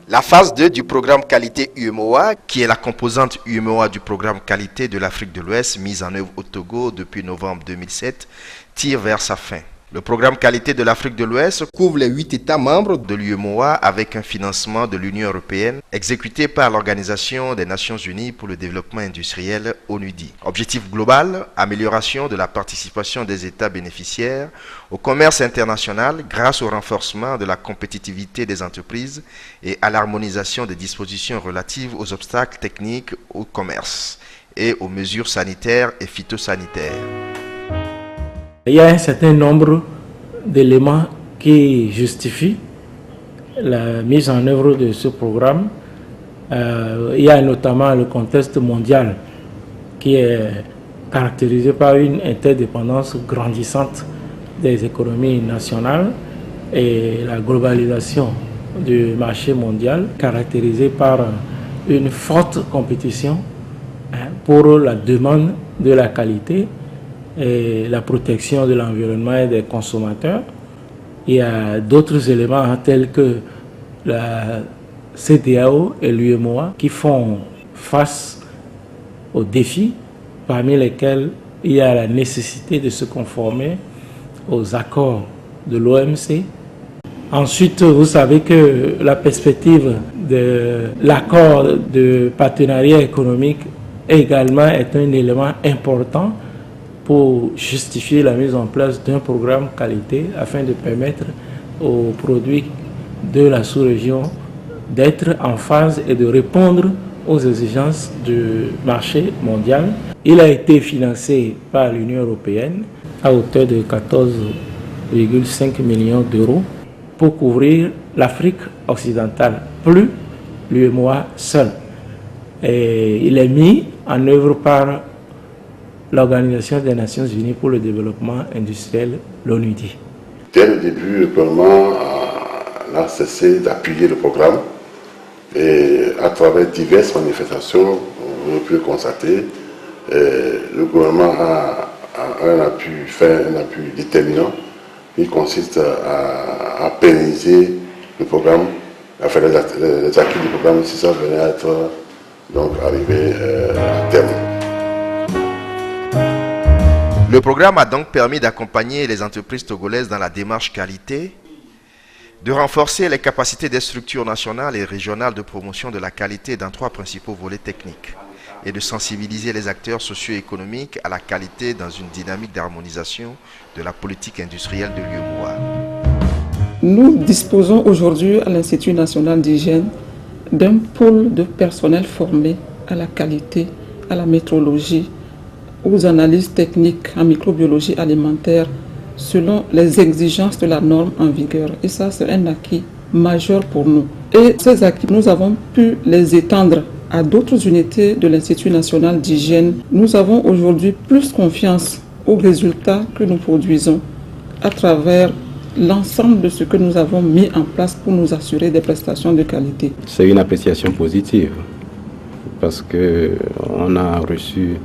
La phase 2 du programme qualité UEMOA, qui est la composante UEMOA du programme qualité de l'Afrique de l'Ouest mise en œuvre au Togo depuis novembre 2007, tire vers sa fin. Le programme qualité de l'Afrique de l'Ouest couvre les 8 États membres de l'UEMOA avec un financement de l'Union européenne exécuté par l'Organisation des Nations Unies pour le développement industriel ONUDI. Objectif global, amélioration de la participation des États bénéficiaires au commerce international grâce au renforcement de la compétitivité des entreprises et à l'harmonisation des dispositions relatives aux obstacles techniques au commerce et aux mesures sanitaires et phytosanitaires. Il y a un certain nombre d'éléments qui justifient la mise en œuvre de ce programme. Il y a notamment le contexte mondial qui est caractérisé par une interdépendance grandissante des économies nationales et la globalisation du marché mondial caractérisée par une forte compétition pour la demande de la qualité et la protection de l'environnement et des consommateurs. Il y a d'autres éléments tels que la CEDEAO et l'UEMOA qui font face aux défis, parmi lesquels il y a la nécessité de se conformer aux accords de l'OMC. Ensuite, vous savez que la perspective de l'accord de partenariat économique également est un élément important pour justifier la mise en place d'un programme qualité afin de permettre aux produits de la sous-région d'être en phase et de répondre aux exigences du marché mondial. Il a été financé par l'Union européenne à hauteur de 14,5 millions d'euros pour couvrir l'Afrique occidentale, plus l'UEMOA seul. Et il est mis en œuvre par l'Organisation des Nations Unies pour le développement industriel, l'ONUDI. Dès le début, le gouvernement n'a cessé d'appuyer le programme et à travers diverses manifestations, on peut constater, le gouvernement a fait un appui déterminant qui consiste à pérenniser le programme, à faire les acquis du programme si ça venait à être donc arrivé à terme. Le programme a donc permis d'accompagner les entreprises togolaises dans la démarche qualité, de renforcer les capacités des structures nationales et régionales de promotion de la qualité dans 3 principaux volets techniques et de sensibiliser les acteurs socio-économiques à la qualité dans une dynamique d'harmonisation de la politique industrielle de l'UEMOA. Nous disposons aujourd'hui à l'Institut national d'hygiène d'un pôle de personnel formé à la qualité, à la métrologie, aux analyses techniques en microbiologie alimentaire selon les exigences de la norme en vigueur. Et ça, c'est un acquis majeur pour nous. Et ces acquis, nous avons pu les étendre à d'autres unités de l'Institut national d'hygiène. Nous avons aujourd'hui plus confiance aux résultats que nous produisons à travers l'ensemble de ce que nous avons mis en place pour nous assurer des prestations de qualité. C'est une appréciation positive parce qu'on a reçu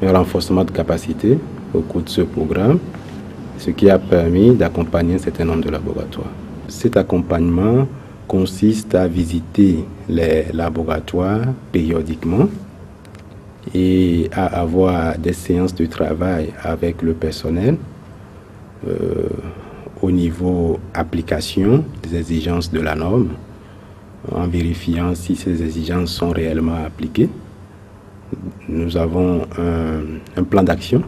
un renforcement de capacité au cours de ce programme, ce qui a permis d'accompagner un certain nombre de laboratoires. Cet accompagnement consiste à visiter les laboratoires périodiquement et à avoir des séances de travail avec le personnel au niveau application des exigences de la norme, en vérifiant si ces exigences sont réellement appliquées. Nous avons un plan d'action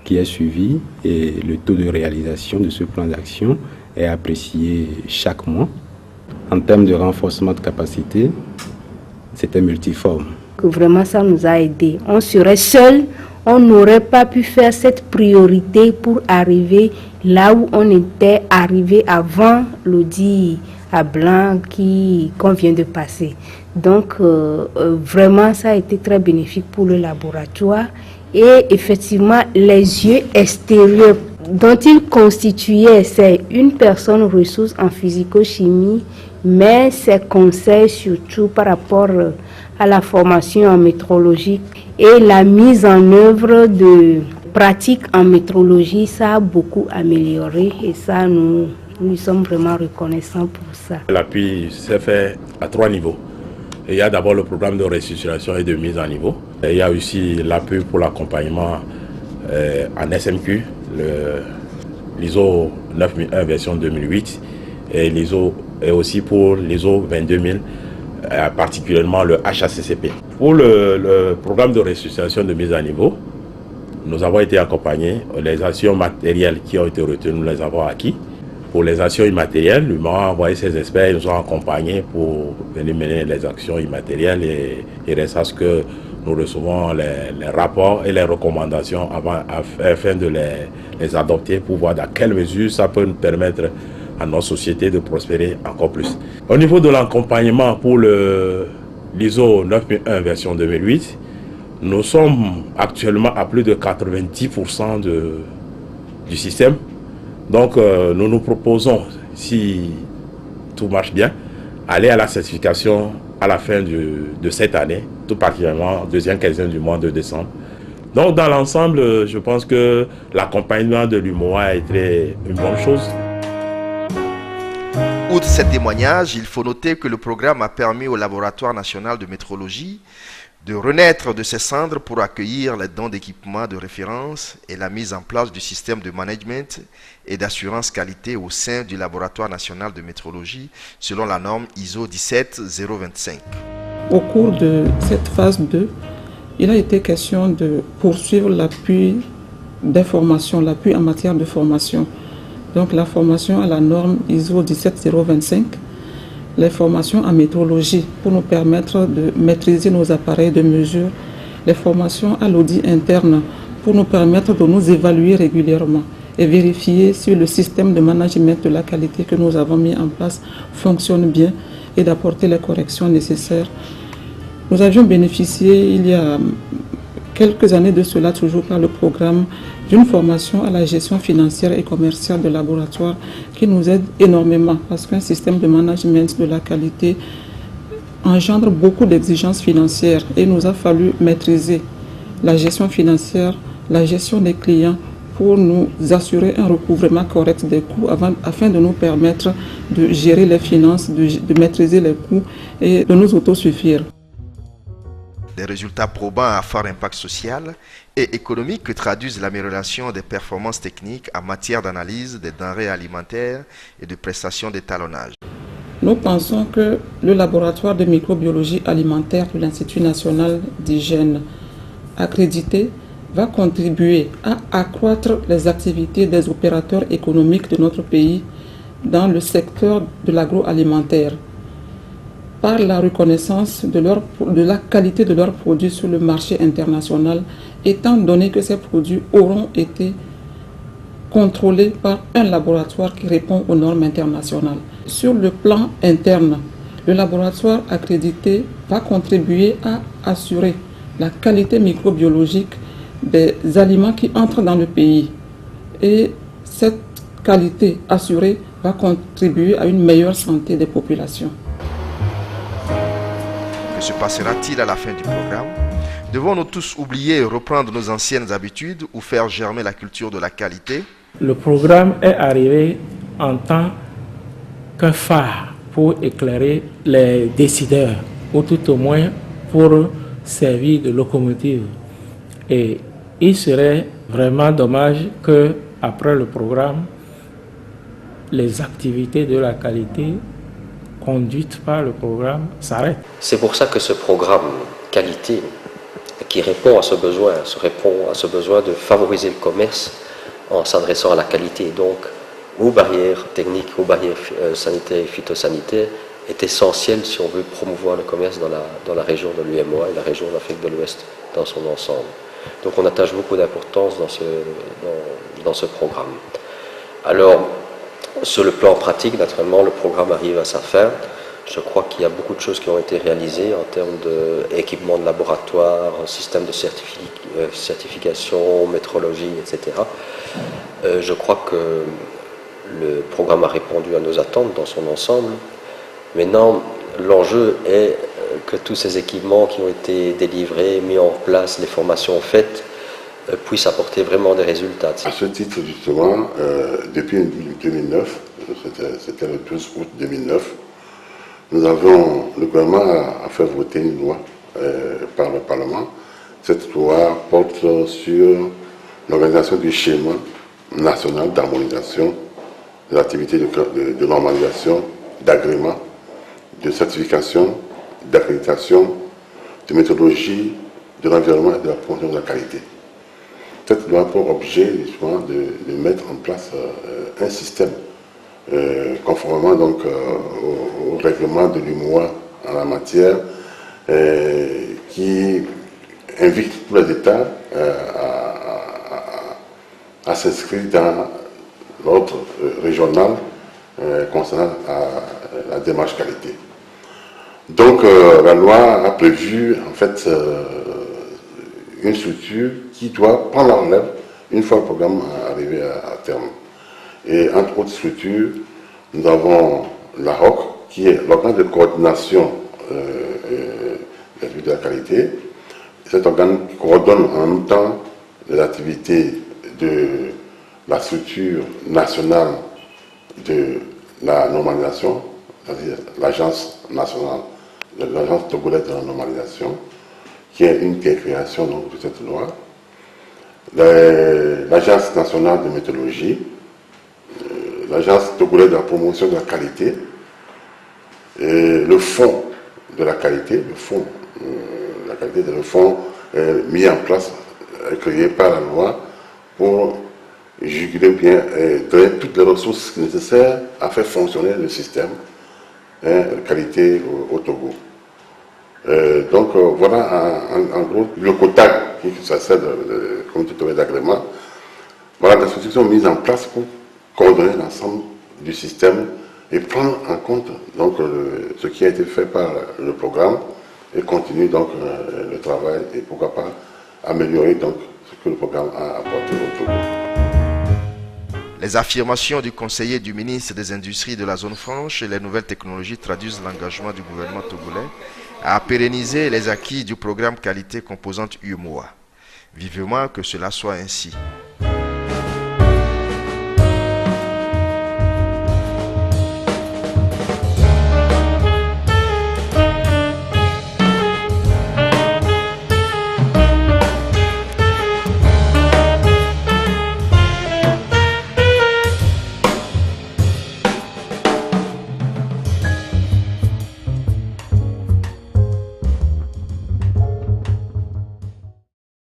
qui est suivi et le taux de réalisation de ce plan d'action est apprécié chaque mois. En termes de renforcement de capacité, c'était multiforme. Vraiment, ça nous a aidés. On serait seul, on n'aurait pas pu faire cette priorité pour arriver là où on était arrivé avant l'audit à blanc qu'on vient de passer. Donc, vraiment, ça a été très bénéfique pour le laboratoire. Et effectivement, les yeux extérieurs dont il constituait, c'est une personne ressource en physico-chimie, mais ses conseils surtout par rapport à la formation en métrologie et la mise en œuvre de pratiques en métrologie, ça a beaucoup amélioré et ça nous Nous sommes vraiment reconnaissants pour ça. L'appui s'est fait à 3 niveaux. Il y a d'abord le programme de restructuration et de mise en niveau. Et il y a aussi l'appui pour l'accompagnement en SMQ, l'ISO 9001 version 2008 et aussi pour l'ISO 22000, particulièrement le HACCP. Pour le programme de restructuration de mise à niveau, nous avons été accompagnés. Les actions matérielles qui ont été retenues, nous les avons acquis. Pour les actions immatérielles, l'UMOA a envoyé ses experts, ils nous ont accompagnés pour venir mener les actions immatérielles et il reste à ce que nous recevons les rapports et les recommandations afin de les adopter pour voir dans quelle mesure ça peut nous permettre à notre société de prospérer encore plus. Au niveau de l'accompagnement pour l'ISO 9001 version 2008, nous sommes actuellement à plus de 90% du système. Donc nous nous proposons, si tout marche bien, aller à la certification à la fin de cette année, tout particulièrement deuxième quinzaine du mois de décembre. Donc dans l'ensemble, je pense que l'accompagnement de l'UMOA a été une bonne chose. Outre ces témoignages, il faut noter que le programme a permis au Laboratoire national de métrologie de renaître de ses cendres pour accueillir les dons d'équipements de référence et la mise en place du système de management et d'assurance qualité au sein du Laboratoire national de métrologie selon la norme ISO 17025. Au cours de cette phase 2, il a été question de poursuivre l'appui des formations, l'appui en matière de formation. Donc la formation à la norme ISO 17025, les formations en métrologie pour nous permettre de maîtriser nos appareils de mesure, les formations à l'audit interne pour nous permettre de nous évaluer régulièrement et vérifier si le système de management de la qualité que nous avons mis en place fonctionne bien et d'apporter les corrections nécessaires. Nous avions bénéficié il y a quelques années de cela, toujours par le programme, d'une formation à la gestion financière et commerciale de laboratoire qui nous aide énormément parce qu'un système de management de la qualité engendre beaucoup d'exigences financières et il nous a fallu maîtriser la gestion financière, la gestion des clients pour nous assurer un recouvrement correct des coûts afin de nous permettre de gérer les finances, de maîtriser les coûts et de nous autosuffire. Des résultats probants à fort impact social et économique que traduisent l'amélioration des performances techniques en matière d'analyse des denrées alimentaires et de prestations d'étalonnage. Nous pensons que le laboratoire de microbiologie alimentaire de l'Institut national d'hygiène accrédité va contribuer à accroître les activités des opérateurs économiques de notre pays dans le secteur de l'agroalimentaire, par la reconnaissance de la qualité de leurs produits sur le marché international, étant donné que ces produits auront été contrôlés par un laboratoire qui répond aux normes internationales. Sur le plan interne, le laboratoire accrédité va contribuer à assurer la qualité microbiologique des aliments qui entrent dans le pays. Et cette qualité assurée va contribuer à une meilleure santé des populations. Que se passera-t-il à la fin du programme? Devons-nous tous oublier et reprendre nos anciennes habitudes ou faire germer la culture de la qualité? Le programme est arrivé en tant qu'un phare pour éclairer les décideurs, ou tout au moins pour servir de locomotive. Et il serait vraiment dommage qu'après le programme, les activités de la qualité conduite par le programme s'arrête. C'est pour ça que ce programme qualité qui répond à ce besoin de favoriser le commerce en s'adressant à la qualité, donc aux barrières techniques, aux barrières sanitaires et phytosanitaires, est essentiel si on veut promouvoir le commerce dans la région de l'UMOA et la région d'Afrique de l'Ouest dans son ensemble. Donc on attache beaucoup d'importance dans ce programme. Alors, sur le plan pratique, naturellement, le programme arrive à sa fin. Je crois qu'il y a beaucoup de choses qui ont été réalisées en termes d'équipement de laboratoire, système de certification, métrologie, etc. Je crois que le programme a répondu à nos attentes dans son ensemble. Maintenant, l'enjeu est que tous ces équipements qui ont été délivrés, mis en place, les formations faites, puisse apporter vraiment des résultats. À ce titre, justement, depuis 2009, c'était le 12 août 2009, le gouvernement a fait voter une loi par le Parlement. Cette loi porte sur l'organisation du schéma national d'harmonisation de l'activité de normalisation, d'agrément, de certification, d'accréditation, de méthodologie, de l'environnement et de la promotion de la qualité. Cette loi a pour objet justement de mettre en place un système conformément donc au règlement de l'UMOA en la matière qui invite tous les États à s'inscrire dans l'ordre régional concernant la démarche qualité. Donc la loi a prévu en fait une structure qui doit prendre la relève une fois le programme arrivé à terme. Et entre autres structures, nous avons la ROC, qui est l'organe de coordination de la qualité. Cet organe coordonne en même temps les activités de la structure nationale de la normalisation, c'est-à-dire l'agence nationale, l'agence togolaise de la normalisation, qui est une des créations donc, de cette loi, l'agence nationale de méthodologie, l'agence togolaise de la promotion de la qualité, et le fonds de la qualité, le fonds mis en place, créé par la loi pour juguler bien et donner toutes les ressources nécessaires à faire fonctionner le système de qualité au Togo. Donc voilà en gros le quota qui s'assure de comité d'agrément. Voilà des structures mises en place pour coordonner l'ensemble du système et prendre en compte donc, ce qui a été fait par le programme et continuer donc le travail et pourquoi pas améliorer donc ce que le programme a apporté au Togo. Les affirmations du conseiller du ministre des Industries de la zone franche et les nouvelles technologies traduisent l'engagement du gouvernement togolais à pérenniser les acquis du programme qualité composante UMOA. Vivement que cela soit ainsi.